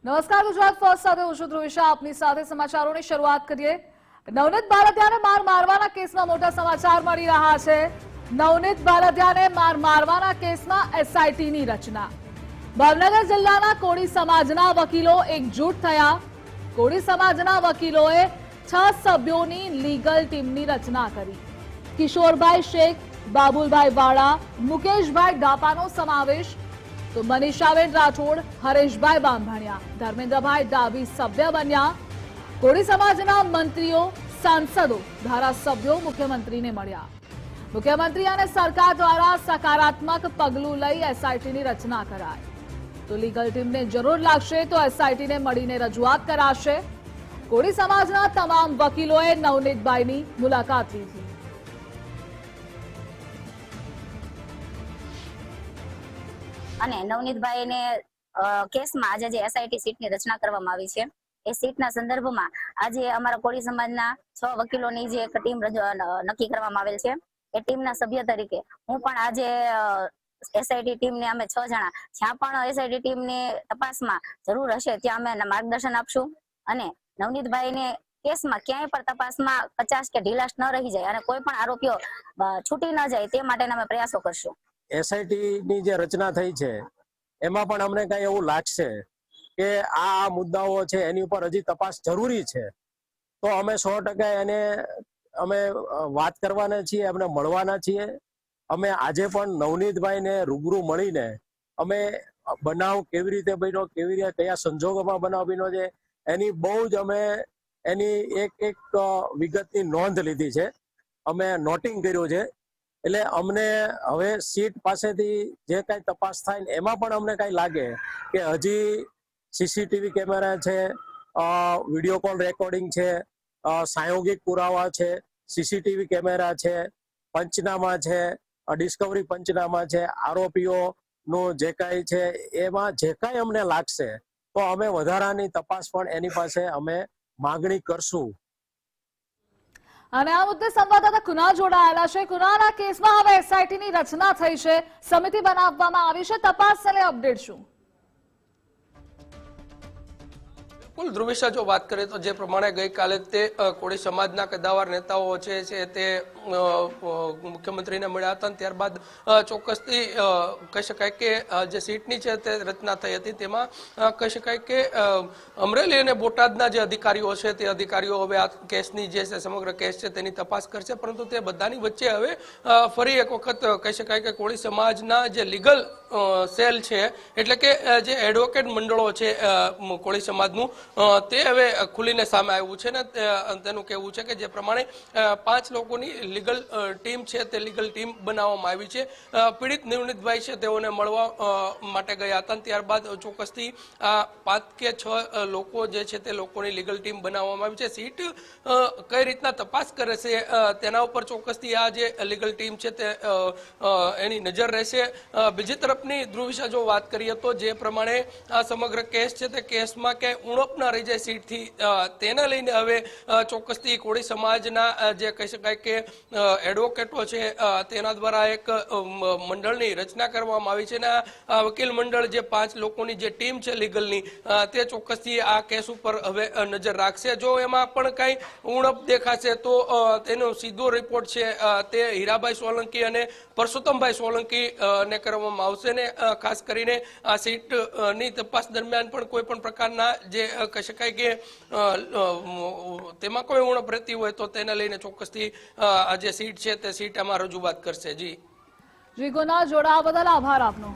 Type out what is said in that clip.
નમસ્કાર ગુજરાત ફર્સ્ટ સાથે હું છું ધ્રુવિશા આપની સાથે સમાચારોની શરૂઆત કરીએ। નવનીત બાલદિયાને માર મારવાના કેસમાં મોટા સમાચાર મળી રહ્યા છે। નવનીત બાલદિયાને માર મારવાના કેસમાં એસઆઈટીની રચના। ભાવનગર જિલ્લાના કોળી સમાજના વકીલો એકજૂટ થયા। કોળી સમાજના વકીલોએ 6 સભ્યોની લીગલ ટીમની રચના કરી। કિશોરભાઈ શેખ, બાબુલભાઈ વાળા, મુકેશભાઈ ડાપાનો સમાવેશ, તો મનીષાબેન રાઠોડ, હરેશભાઈ બાંભણિયા, ધર્મેન્દ્રભાઈ ડાભી સભ્ય બન્યા। કોળી સમાજના મંત્રીઓ, સાંસદો, ધારાસભ્યો મુખ્યમંત્રીને મળ્યા। મુખ્યમંત્રી અને સરકાર દ્વારા સકારાત્મક પગલું લઈ એસઆઈટીની રચના કરાઈ। તો લીગલ ટીમને જરૂર લાગશે તો એસઆઈટીને મળીને રજૂઆત કરાશે। કોળી સમાજના તમામ વકીલોએ નવનીતભાઈની મુલાકાત લીધી। અને નવનીતભાઈને કેસમાં આજે જે એસઆઈટી સીટની રચના કરવામાં આવી છે એ સીટના સંદર્ભમાં આજે અમારા કોળી સમાજના 6 વકીલોની જે એક ટીમ નક્કી કરવામાં આવેલ છે એ ટીમના સભ્ય તરીકે હું પણ આજે એસઆઈટી ટીમને અમે 6 જણા જ્યાં પણ એસઆઈટી ટીમની તપાસમાં જરૂર હશે ત્યાં અમે માર્ગદર્શન આપશું અને નવનીતભાઈને કેસમાં ક્યાંય પણ તપાસમાં કચાશ કે ઢીલાશ ન રહી જાય અને કોઈ પણ આરોપીઓ છૂટી ન જાય તે માટેના અમે પ્રયાસો કરશું। એસઆઈટી ની જે રચના થઈ છે એમાં પણ અમને કઈ એવું લાગશે કે આ મુદ્દાઓ છે એની ઉપર હજી તપાસ જરૂરી છે તો અમે 100% એને અમે વાત કરવાના છીએ, અમને મળવાના છીએ। અમે આજે પણ નવનીતભાઈને રૂબરૂ મળીને અમે બનાવ કેવી રીતે બન્યો, કેવી રીતે કયા સંજોગોમાં બનાવ બન્યો છે એની બહુ જ અમે એની એક વિગતની નોંધ લીધી છે, અમે નોટિંગ કર્યું છે। એટલે અમને હવે સીટ પાસેથી જે કઈ તપાસ થાય ને એમાં પણ અમને કઈ લાગે કે હજી સીસીટીવી કેમેરા છે, વિડીયો કોલ રેકોર્ડિંગ છે, સાયોગિક પુરાવા છે, સીસીટીવી કેમેરા છે, પંચનામા છે, ડિસ્કવરી પંચનામા છે, આરોપીઓનું જે કઈ છે એમાં જે કઈ અમને લાગશે તો અમે વધારાની તપાસ પણ એની પાસે અમે માંગણી કરશું। અને આ મુદ્દે સંવાદદાતા કુનાલ જોડાયેલા છે। કુનાલ, આ કેસમાં હવે એસઆઈટીની રચના થઈ છે, સમિતિ બનાવવામાં આવી છે, તપાસને લઈ અપડેટ શું? બિલકુલ ધ્રુવિશા, જો વાત કરીએ તો જે પ્રમાણે ગઈકાલે તે કોળી સમાજના કદાવર નેતાઓ છે તે મુખ્યમંત્રીને મળ્યા હતા, ત્યારબાદ ચોક્કસથી કહી શકાય કે જે સીટની છે તે રચના થઈ હતી તેમાં કહી શકાય કે અમરેલી અને બોટાદના જે અધિકારીઓ છે તે અધિકારીઓ હવે આ કેસની જે છે સમગ્ર કેસ છે તેની તપાસ કરશે, પરંતુ તે બધાની વચ્ચે હવે ફરી એક વખત કહી શકાય કે કોળી સમાજના જે લીગલ સેલ છે એટલે કે જે એડવોકેટ મંડળો છે કોળી સમાજનું તે હવે ખુલીને સામે આવ્યું છે ને તેનું કહેવું છે કે જે પ્રમાણે 5 લોકોની લીગલ ટીમ છે તે લીગલ ટીમ બનાવવામાં આવી છે। પીડિત નવનીતભાઈ છે તેઓને મળવા માટે ગયા હતા, ત્યારબાદ ચોક્કસથી આ 5 કે 6 લોકો જે છે તે લોકોની લીગલ ટીમ બનાવવામાં આવી છે। સીટ કઈ રીતના તપાસ કરે છે તેના ઉપર ચોક્કસથી આ જે લીગલ ટીમ છે તે એની નજર રહેશે। બીજી તરફની ધ્રુવિશા જો વાત કરીએ તો જે પ્રમાણે આ સમગ્ર કેસ છે તે કેસમાં ક્યાંય ઉણપ ના રહી જાય સીટથી તેને લઈને હવે ચોક્કસથી કોળી સમાજના જે કહી શકાય કે એડવોકેટો છે તેના દ્વારા એક મંડળની રચના કરવામાં આવી છે ને આ વકીલ મંડળ જે 5 લોકોની જે ટીમ છે લીગલની તે ચોક્કસથી આ કેસ ઉપર હવે નજર રાખશે। જો એમાં પણ કઈ ઉણપ દેખાશે તો તેનો સીધો રિપોર્ટ છે તે હીરાભાઈ સોલંકી અને પરસોત્તમભાઈ સોલંકી ને કરવામાં આવશે ને ખાસ કરીને આ સીટની તપાસ દરમિયાન પણ કોઈ પણ પ્રકારના જે કહી શકાય કે તેમાં કોઈ ઉણપ રહેતી હોય તો તેને લઈને ચોક્કસથી આ જે સીટ છે તે સીટ આમાં રજૂઆત કરશે। જી કુનાલ, જોડાવા બદલ આભાર આપનો।